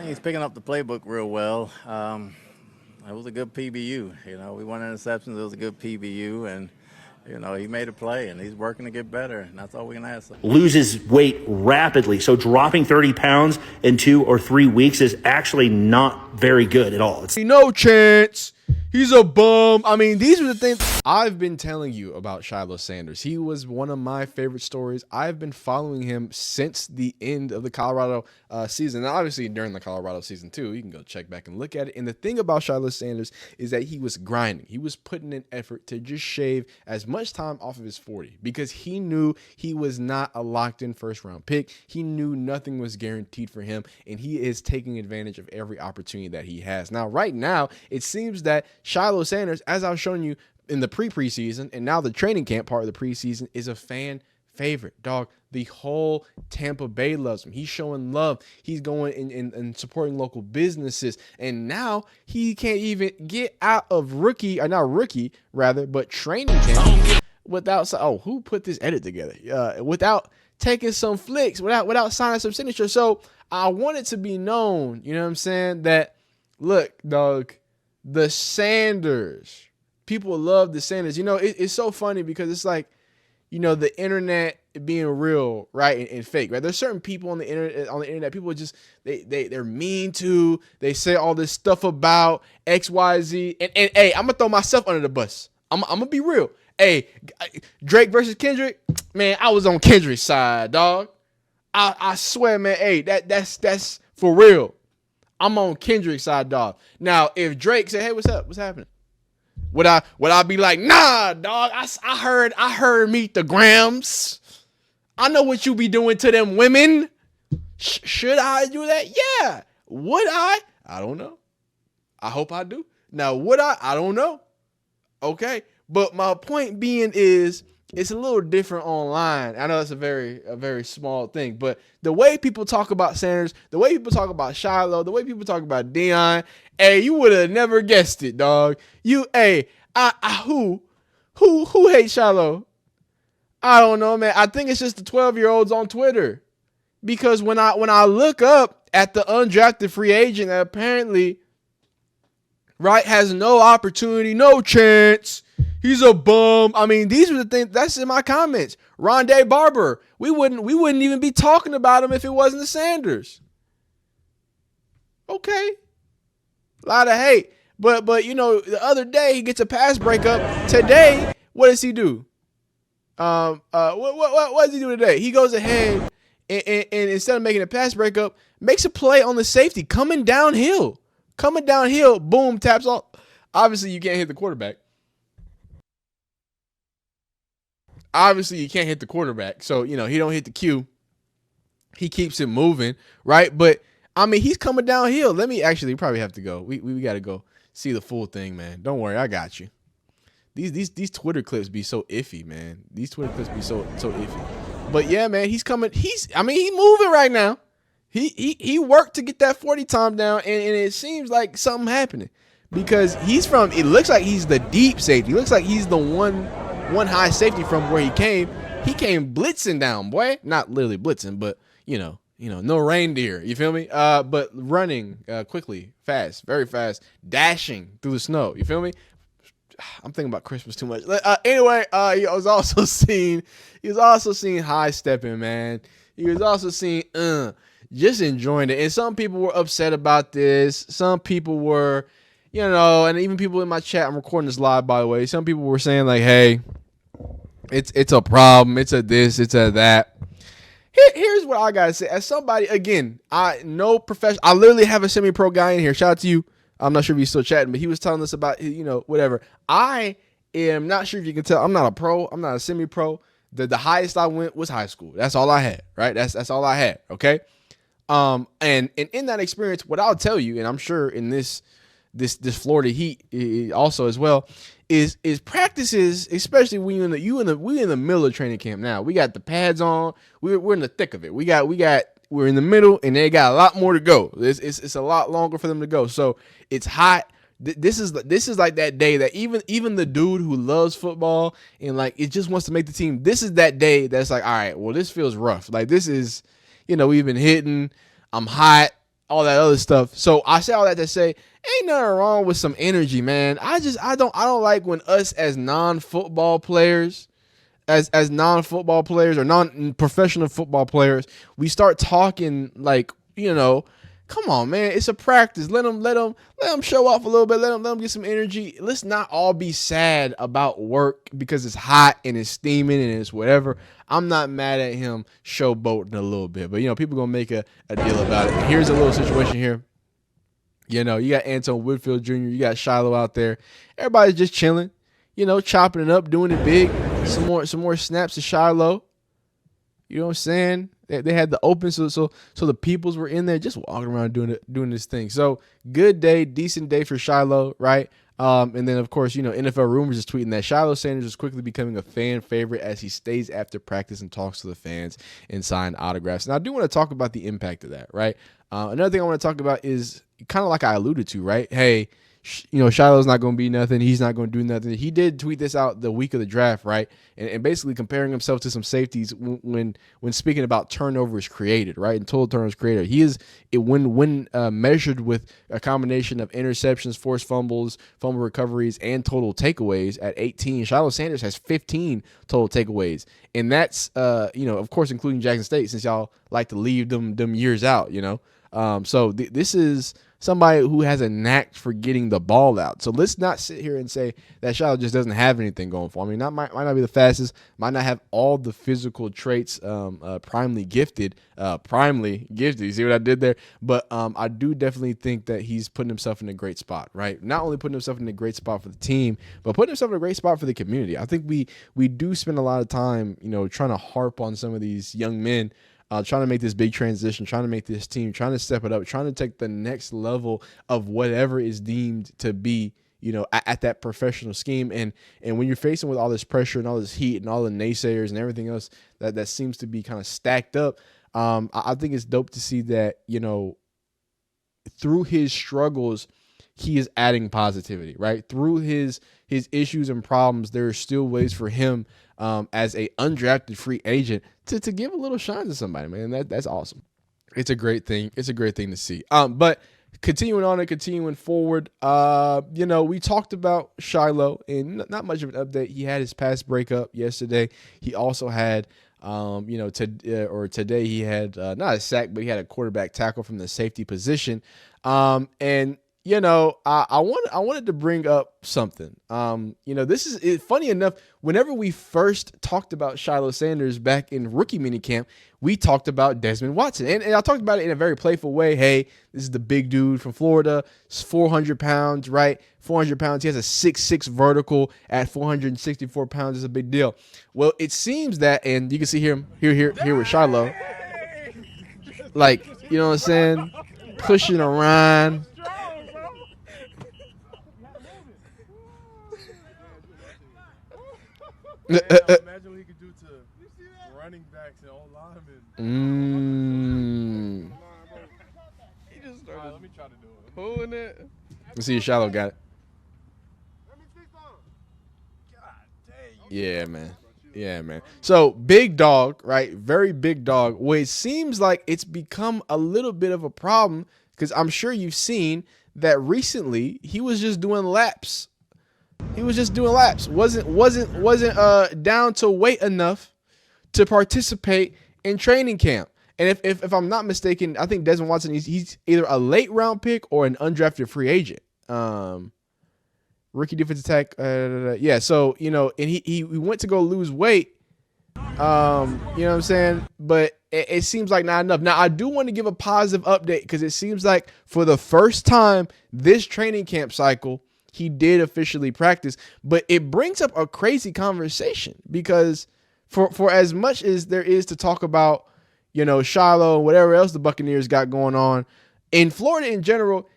He's picking up the playbook real well. It was a good PBU. We won interceptions. It was a good PBU, and he made a play, and he's working to get better, and that's all we can ask. Loses weight rapidly, so dropping 30 pounds in 2 or 3 weeks is actually not very good at all. It's no chance. He's a bum. I mean, these are the things I've been telling you about Shiloh Sanders. He was one of my favorite stories. I've been following him since the end of the Colorado season. And obviously, during the Colorado season, too. You can go check back and look at it. And the thing about Shiloh Sanders is that he was grinding. He was putting in effort to just shave as much time off of his 40 because he knew he was not a locked-in first-round pick. He knew nothing was guaranteed for him, and he is taking advantage of every opportunity that he has. Now, right now, it seems that Shiloh Sanders, as I was showing you in the preseason and now the training camp part of the preseason, is a fan favorite, dog. The whole Tampa Bay loves him. He's showing love. He's going and supporting local businesses. And now he can't even get out of but training camp without, who put this edit together? Without taking some flicks, without signing some signature. So I want it to be known, you know what I'm saying, that, look, dog, the Sanders, people love the Sanders. It's so funny because it's like, the internet being real, right, and fake, right? There's certain people on the internet, people just, they're mean to, they say all this stuff about XYZ, and hey, I'm gonna throw myself under the bus. I'm gonna be real. Hey, Drake versus Kendrick, man, I was on Kendrick's side, dog. I swear, man, hey, that's for real. I'm on Kendrick's side, dog. Now, if Drake said, "Hey, what's up? What's happening?" Would I be like, "Nah, dog. I heard meet the Grams. I know what you be doing to them women." Should I do that? Yeah. Would I? I don't know. I hope I do. Now, would I? I don't know. Okay. But my point being is, it's a little different online. I know that's a very small thing, but the way people talk about Sanders, the way people talk about Shiloh, the way people talk about Deion, hey, you would have never guessed it, dog. Who hates Shiloh? I don't know, man. I think it's just the 12-year-olds on Twitter, because when I look up at the undrafted free agent that apparently, right, has no opportunity, no chance. He's a bum. I mean, these are the things that's in my comments. Rondé Barber. We wouldn't even be talking about him if it wasn't the Sanders. Okay. A lot of hate. But the other day he gets a pass breakup. Today, what does he do? What does he do today? He goes ahead and instead of making a pass breakup, makes a play on the safety coming downhill. Boom, taps off. Obviously, you can't hit the quarterback. So, he don't hit the cue. He keeps it moving, right? But, I mean, he's coming downhill. We probably have to go. We got to go see the full thing, man. Don't worry, I got you. These Twitter clips be so iffy, man. These Twitter clips be so iffy. But, yeah, man, he's coming. He's moving right now. He worked to get that 40 time down, and it seems like something happening because it looks like he's the deep safety. It looks like he's the one high safety from where he came. He came blitzing down, boy. Not literally blitzing, but, no reindeer. You feel me? But running quickly, fast, very fast, dashing through the snow. You feel me? I'm thinking about Christmas too much. Anyway, he was also seen high stepping, man. He was also seen just enjoying it. And some people were upset about this. Some people were, and even people in my chat, I'm recording this live, by the way. Some people were saying like, hey, it's a problem. It's a this, it's a that. Here's what I got to say. As somebody, again, I know professional. I literally have a semi-pro guy in here. Shout out to you. I'm not sure if he's still chatting, but he was telling us about, whatever. I am not sure if you can tell. I'm not a pro. I'm not a semi-pro. The highest I went was high school. That's all I had, right? That's all I had, okay? And in that experience, what I'll tell you, and I'm sure in this Florida heat also as well, is practices, especially when we in the middle of training camp now. We got the pads on. We're in the thick of it. We're in the middle, and they got a lot more to go. It's a lot longer for them to go. So it's hot. This is like that day that even the dude who loves football and like it just wants to make the team. This is that day that's like, all right, well, this feels rough. Like this is, we've been hitting. I'm hot. all that other stuff. So I say all that to say, ain't nothing wrong with some energy, man. I don't like when us as non-football players, as non-football players or non-professional football players, we start talking like, come on, man, it's a practice. Let them show off a little bit. Let them get some energy. Let's not all be sad about work because it's hot and it's steaming and it's whatever. I'm not mad at him showboating a little bit, but people gonna make a deal about it. Here's a little situation here. You got Anton Woodfield Jr., you got Shiloh out there. Everybody's just chilling, chopping it up, doing it big. Some more snaps to Shiloh. You know what I'm saying? They had the open, so the peoples were in there just walking around doing this thing. So good day, decent day for Shiloh, right? And then of course, NFL Rumors is tweeting that Shiloh Sanders is quickly becoming a fan favorite as he stays after practice and talks to the fans and sign autographs. And I do want to talk about the impact of that, right? Another thing I want to talk about is kind of like I alluded to, right? Hey, Shiloh's not going to be nothing. He's not going to do nothing. He did tweet this out the week of the draft, right? And basically comparing himself to some safeties when speaking about turnovers created, right? And total turnovers created. He is, when measured with a combination of interceptions, forced fumbles, fumble recoveries, and total takeaways at 18, Shiloh Sanders has 15 total takeaways. And that's, of course, including Jackson State, since y'all like to leave them years out, So this is somebody who has a knack for getting the ball out. So let's not sit here and say that Shiloh just doesn't have anything going for him. I mean, might not be the fastest, might not have all the physical traits, primely gifted. You see what I did there? But I do definitely think that he's putting himself in a great spot, right? Not only putting himself in a great spot for the team, but putting himself in a great spot for the community. I think we do spend a lot of time, trying to harp on some of these young men, trying to make this big transition, trying to make this team, trying to step it up, trying to take the next level of whatever is deemed to be, at that professional scheme. And when you're facing with all this pressure and all this heat and all the naysayers and everything else that seems to be kind of stacked up, I think it's dope to see that, through his struggles, he is adding positivity, right? Through his issues and problems, there are still ways for him, as a undrafted free agent to give a little shine to somebody, man. That's awesome. It's a great thing. It's a great thing to see. But continuing on and continuing forward, we talked about Shiloh and not much of an update. He had his pass breakup yesterday. He also had, today he had not a sack, but he had a quarterback tackle from the safety position. And I wanted to bring up something. This is funny enough. Whenever we first talked about Shiloh Sanders back in rookie minicamp, we talked about Desmond Watson, and I talked about it in a very playful way. Hey, this is the big dude from Florida. He's 400 pounds, right? 400 pounds. He has a 6'6" vertical at 464 pounds. Is a big deal. Well, it seems that, and you can see him here with Shiloh, like, you know what I'm saying, pushing around. Imagine what he could do to running backs and old linemen. He just started. Let me try to do it. Pulling it. Let's see if Shiloh got it. God dang. Yeah, man. So big dog, right? Very big dog. Well, it seems like it's become a little bit of a problem because I'm sure you've seen that recently he was just doing laps. Wasn't down to weight enough to participate in training camp. And if I'm not mistaken, I think Desmond Watson, he's either a late round pick or an undrafted free agent. Rookie defensive tack. Yeah. So, and he went to go lose weight. You know what I'm saying? But it seems like not enough. Now, I do want to give a positive update because it seems like for the first time this training camp cycle, he did officially practice, but it brings up a crazy conversation because for as much as there is to talk about, Shiloh and whatever else the Buccaneers got going on in Florida in general,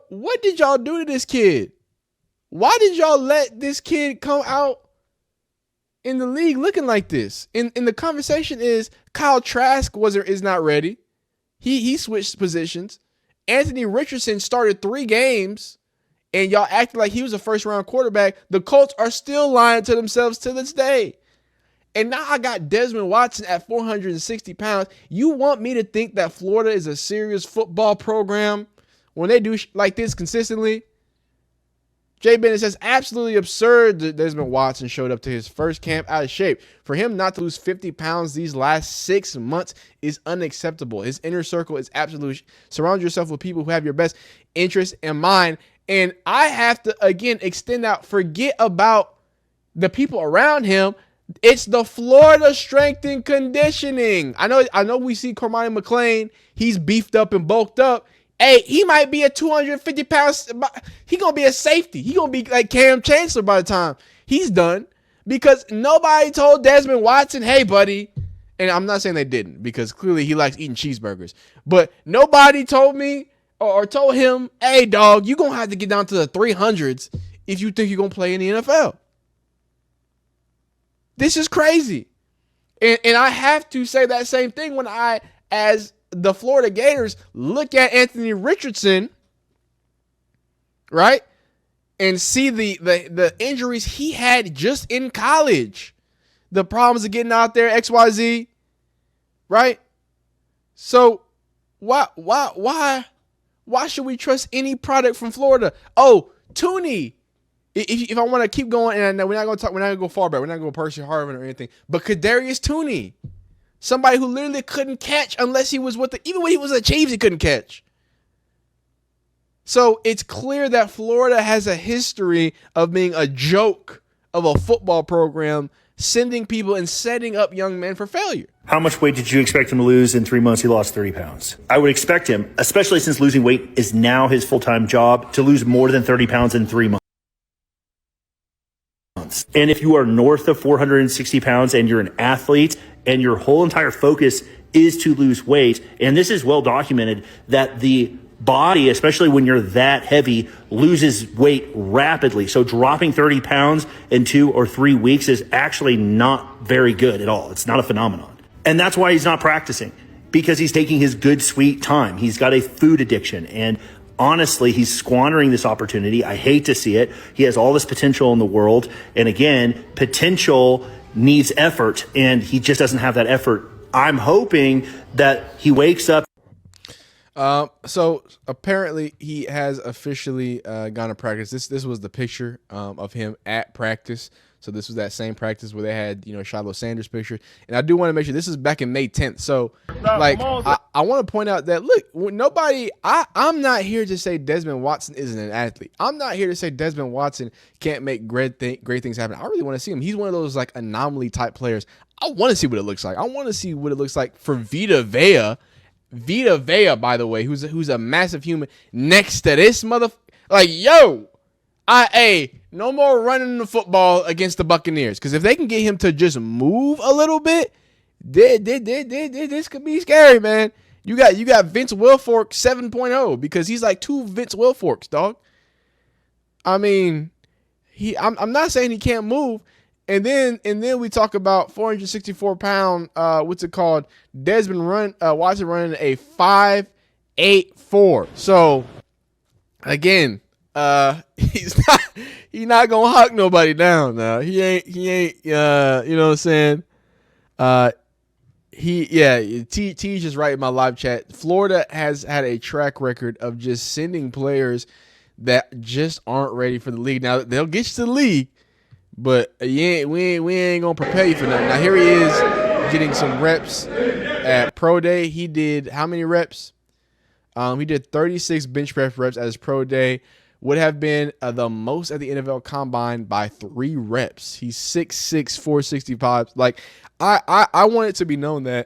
what did y'all do to this kid? Why did y'all let this kid come out in the league looking like this? And the conversation is Kyle Trask is not ready. He switched positions. Anthony Richardson started 3 games. And y'all acted like he was a first-round quarterback. The Colts are still lying to themselves to this day. And now I got Desmond Watson at 460 pounds. You want me to think that Florida is a serious football program when they do like this consistently? Jay Bennett says, absolutely absurd that Desmond Watson showed up to his first camp out of shape. For him not to lose 50 pounds these last 6 months is unacceptable. His inner circle is absolute. Surround yourself with people who have your best interests in mind. And I have to, again, extend out. Forget about the people around him. It's the Florida strength and conditioning. I know we see Cormani McClain. He's beefed up and bulked up. Hey, he might be a 250 pounds. He going to be a safety. He going to be like Cam Chancellor by the time he's done, because nobody told Desmond Watson, hey, buddy. And I'm not saying they didn't, because clearly he likes eating cheeseburgers. But nobody told me or told him, hey, dog, you're going to have to get down to the 300s if you think you're going to play in the NFL. This is crazy. And I have to say that same thing when I, as the Florida Gators, look at Anthony Richardson, right? And see the injuries he had just in college. The problems of getting out there, XYZ, right? So why should we trust any product from Florida? Oh, Tooney. If I want to keep going, and I know we're not going to go far back. We're not going to go Percy Harvin or anything. But Kadarius Tooney, somebody who literally couldn't catch unless he was even when he was at Chiefs, he couldn't catch. So it's clear that Florida has a history of being a joke of a football program, sending people and setting up young men for failure. How much weight did you expect him to lose in 3 months? He lost 30 pounds. I would expect him, especially since losing weight is now his full-time job, to lose more than 30 pounds in 3 months. And if you are north of 460 pounds and you're an athlete and your whole entire focus is to lose weight, and this is well documented that the body, especially when you're that heavy, loses weight rapidly. So dropping 30 pounds in 2 or 3 weeks is actually not very good at all. It's not a phenomenon. And that's why he's not practicing, because he's taking his good, sweet time. He's got a food addiction, and honestly, he's squandering this opportunity. I hate to see it. He has all this potential in the world. And again, potential needs effort, and he just doesn't have that effort. I'm hoping that he wakes up. So apparently he has officially gone to practice. This was the picture of him at practice. So this was that same practice where they had, Shiloh Sanders picture. And I do want to make sure this is back in May 10th. So I want to point out that, look, I'm not here to say Desmond Watson isn't an athlete. I'm not here to say Desmond Watson can't make great things happen. I really want to see him. He's one of those like anomaly type players. I want to see what it looks like. I want to see what it looks like for Vita Vea. Vita Vea, by the way, who's a massive human next to this motherfucker. Like, yo, no more running the football against the Buccaneers. Because if they can get him to just move a little bit, this could be scary, man. You got Vince Wilfork 7.0, because he's like 2 Vince Wilforks, dog. I mean, I'm not saying he can't move. And then we talk about 464 pound, Desmond Watson running a 5.84. So again, he's not gonna huck nobody down now. He ain't you know what I'm saying? T's just right in my live chat. Florida has had a track record of just sending players that just aren't ready for the league. Now they'll get you to the league, but we ain't gonna prepare you for nothing. Now here he is getting some reps at Pro Day. He did how many reps? He did 36 bench press reps at his Pro Day. Would have been the most at the NFL Combine by 3 reps. He's 6'6", 465. Like I want it to be known that.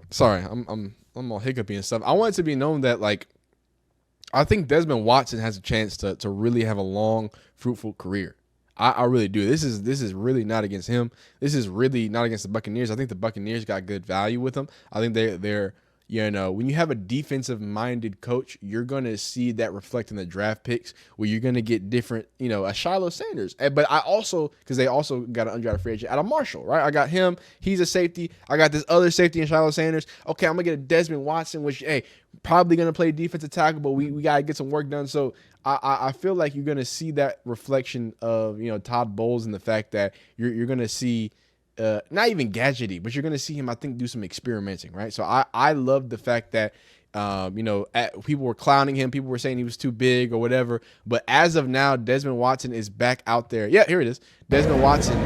Sorry, I'm all hiccupy and stuff. I want it to be known that, like, I think Desmond Watson has a chance to really have a long, fruitful career. I really do. This is really not against him. This is really not against the Buccaneers. I think the Buccaneers got good value with him. I think they're when you have a defensive-minded coach, you're going to see that reflect in the draft picks where you're going to get different, a Shiloh Sanders. But I also, because they also got an undrafted free agent, Adam Marshall, right? I got him. He's a safety. I got this other safety in Shiloh Sanders. Okay, I'm going to get a Desmond Watson, which, hey, probably going to play defensive tackle, but we got to get some work done. So I feel like you're going to see that reflection of, Todd Bowles and the fact that you're going to see not even gadgety, but you're going to see him, I think, do some experimenting, right? So I love the fact that, people were clowning him. People were saying he was too big or whatever. But as of now, Desmond Watson is back out there. Yeah, here it is. Desmond Watson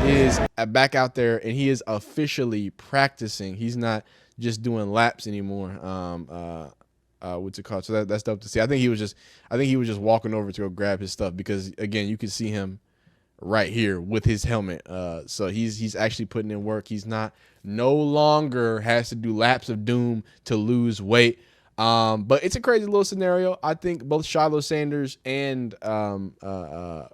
is back out there, and he is officially practicing. He's not just doing laps anymore. What's it called? So that's dope to see. I think he was just walking over to go grab his stuff because, again, you can see him right here with his helmet. So he's actually putting in work. He's no longer has to do laps of doom to lose weight. But it's a crazy little scenario. I think both Shiloh Sanders and did I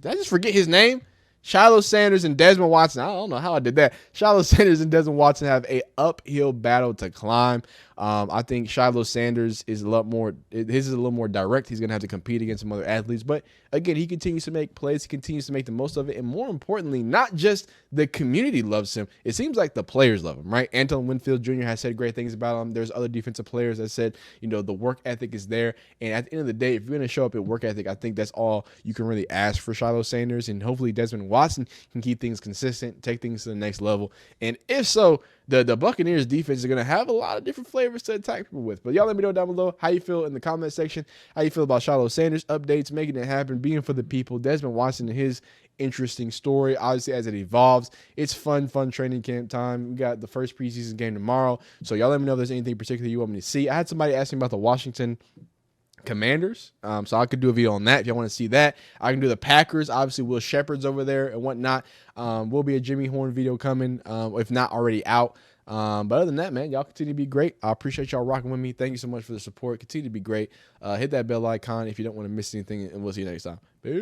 just forget his name? Shiloh Sanders and Desmond Watson. I don't know how I did that. Shiloh Sanders and Desmond Watson have a uphill battle to climb. I think Shiloh Sanders is a lot more. His is a little more direct. He's gonna have to compete against some other athletes, but again, he continues to make plays. He continues to make the most of it, and more importantly, not just the community loves him. It seems like the players love him, right? Anton Winfield Jr. has said great things about him. There's other defensive players that said, the work ethic is there, and at the end of the day, if you're gonna show up at work ethic, I think that's all you can really ask for Shiloh Sanders, and hopefully Desmond Watson can keep things consistent, take things to the next level, and if so, the Buccaneers defense is going to have a lot of different flavors to attack people with. But y'all let me know down below how you feel in the comment section, how you feel about Shiloh Sanders updates, making it happen, being for the people, Desmond Watson and his interesting story, obviously, as it evolves. It's fun training camp time. We got the first preseason game tomorrow. So y'all let me know if there's anything particular you want me to see. I had somebody ask me about the Washington Commanders, so I could do a video on that if y'all want to see that. I can do the Packers. Obviously, Will Shepard's over there and whatnot. Will be a Jimmy Horn video coming, if not already out. But other than that, man, y'all continue to be great. I appreciate y'all rocking with me. Thank you so much for the support. Continue to be great. Hit that bell icon if you don't want to miss anything, and we'll see you next time.